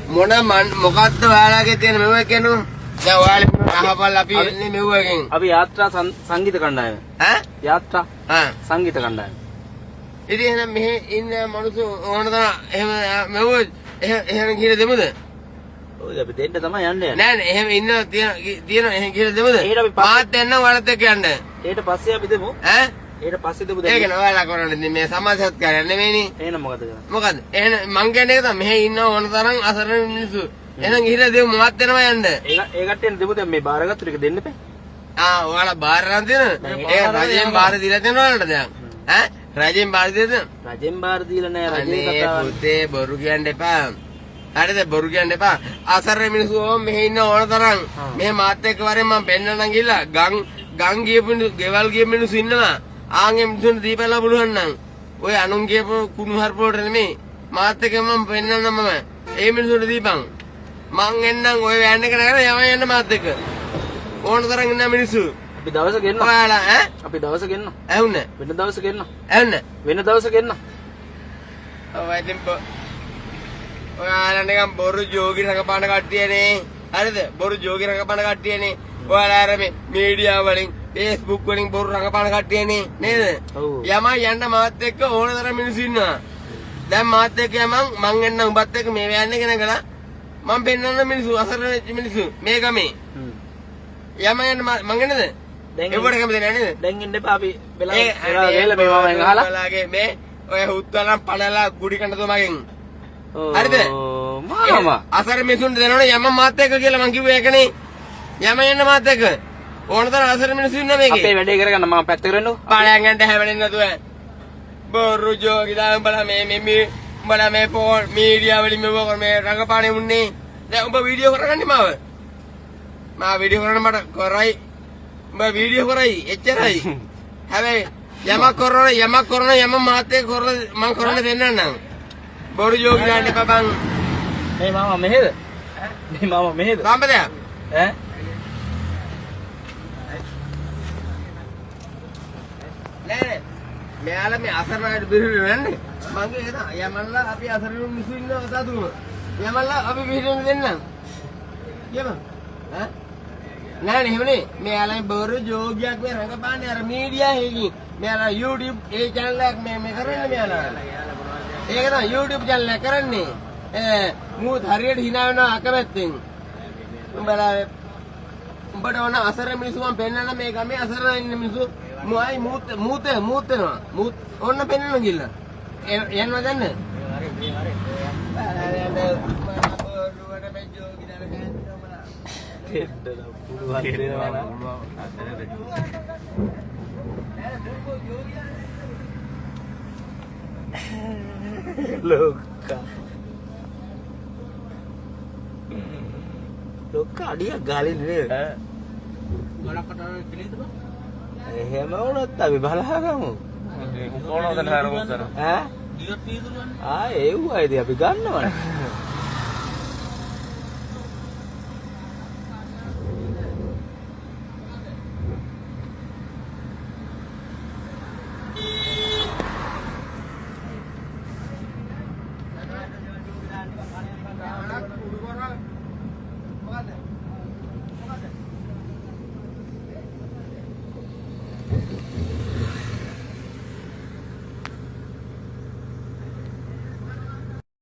මොන මොකද්ද ඔයාලගේ තියෙන මෙව කියනු දැන් ඔයාලා අහපල් අපි ඉන්නේ මෙව්වකින් අපි යාත්‍රා සංගීත කණ්ඩායම ඈ යාත්‍රා සංගීත කණ්ඩායම ඉතින් එහෙනම් මෙහෙ ඉන්න මිනිස්සු ඕන තරම් එහෙම මෙව්ව එහෙම කියලා දෙමුද ඔය අපි දෙන්න තමයි යන්නේ නෑ නෑ එහෙම ඉන්න තියෙන එහෙම කියලා දෙමුද මාත් යන්න ඔයාලත් එක්ක යන්න ඊට පස්සේ අපි දෙමු ඈ ඊට පස්සේ දෙමු ඒක නෝ ඔයාලා කරන්නේ මේ සමාජ සත්කාරය නෙමෙයිනේ එහෙනම් මොකද කරන්නේ මොකද එහෙනම් මං කියන්නේ ඒක තමයි මෙහෙ ඉන්න ඕන තරම් අසරණ මිනිස්සු එහෙනම් ගිහිල්ලා දෙමු මාත් යනවා යන්න ඒ කට්ටියන් දෙමු දැන් මේ බාරගත්තු ටික දෙන්න එපා ඔයාලා බාර ගන්න තියෙනවද ඒක රජයෙන් බාර දීලා තියෙනවද ඔයාලට දැන් ඈ රජයෙන් බාර දීලාද රජෙන් බාර දීලා නෑ රජේ කතාව පුතේ බොරු කියන්න එපා හරිද බොරු කියන්න එපා අසරණ මිනිස්සු මෙහෙ ඉන්න ඕන තරම් මේ මාත් එක්ක වරෙන් මම පෙන්නන්න ගිහලා ගම් ගියපු ගෙවල් ගිය මිනිස්සු ඉන්නවා ආන්ගේ මිනිස්සුන්ට දීපලා පුළුවන් නම් ඔය අනුන් කියපු කුණු හර්පෝට නෙමෙයි මාත් එක්ක මම පෙන්නන්න මම ඒ මිනිස්සුන්ට දීපන් මං එන්නම් ඔය වෑන් එක නගලා යම යන්න මාත් එක්ක ඕන තරම් ඉන්න මිනිස්සු අපි දවසක එන්න ඔයාලා ඈ අපි දවසක එන්න ඇහුන්නේ වෙන දවසක එන්න ඇහුන්නේ වෙන දවසක එන්න ඔය ඉතින් ඔයාලා නිකන් බොරු ජෝගි රඟපාන කට්ටියනේ හරිද බොරු ජෝගි රඟපාන කට්ටියනේ ඔයාලා අර මේ මීඩියා වලින් Facebook වලින් බොරු රඟපාන කට්ටියනේ නේද යමයි යන්න මාත් එක්ක ඕන තරම් මිනිස්සු ඉන්නවා දැන් මාත් එක්ක යමන් මං එන්න උඹත් එක්ක මේ වෑන් එක නගලා මම පෙන්නන්න මිනිස්සු අසරණ මිනිස්සු මේ ගමේ යමන් යන්න මං එන්නද දැන් ඒවට කැමති නෑ නේද දැන් ඉන්න එපා අපි වෙලා ගේලා මේ මම අහලා ඔයාලගේ මේ ඔය හුත්වලම් පළලා ගුඩි කන්න තුමගෙන් හරිද මාමා අසරණ මිනිස්සුන්ට දෙනවනේ යමන් මාත් එක්ක කියලා මං කිව්වේ ඒකනේ යමන් යන්න මාත් එක්ක ඕන තරම් අසරණ මිනිස්සු ඉන්නවා මේකේ අපේ වැඩේ කරගන්න මම පැත්තකට වෙන්නු පාලයන් ගන්න හැවෙන්නේ නැතුව බොරු ජෝගි දාම් බල මේ උඹලා මේ ෆෝන් මීඩියා වලින් මෙව මේ රංගපානේ උන්නේ දැන් උඹ වීඩියෝ කරගන්නේ මාව මා වීඩියෝ කරන්න මට කරයි උඹ වීඩියෝ කරයි එච්චරයි හැබැයි යමක් කරන යම මාතේ කරන මං කරන්න දෙන්නම් බොරු ජෝගි දාන්න එපා බං මේ මාමා මෙහෙද මේ මාමා මෙහෙද සම්පදයක් ඈ නෑ මෙයාලා මේ අසරණයට බිහිවෙන්නේ නැන්නේ මගේ ඒක යමල්ලා අපි අසරණ මිනිස්සු ඉන්නවා සතුම යමල්ලා අපි බිහිවෙන්න දෙන්නම් කියම ඈ නෑ නෙමෙයි මෙයාලා බොරු ජෝගියක් මේ රංගපාන්නේ අර මීඩියා එකකින් මෙයාලා YouTube ඒ channel එක මේ කරන්නේ මෙයාලා ඒක තමයි YouTube channel එක කරන්නේ මූත් හරියට hina වෙනවා අකමැත්තෙන් උඹලා උඹට ඕන අසරණ මිනිස්සු මම පෙන්නන්න මේ ගමේ අසරණ ඉන්න මිනිස්සු මොයි මූත වෙනවා මූත් ඕන්න පෙන්නන්න ගිල්ල යනවා දැන්න ලොක්කා අඩියක් ගාලින් නේද ගලකට පිළිද බං එහෙම වුණොත් අපි බලහගමු කොහොමද නහරව කරා ඈ ඒවයිද අපි ගන්නවනේ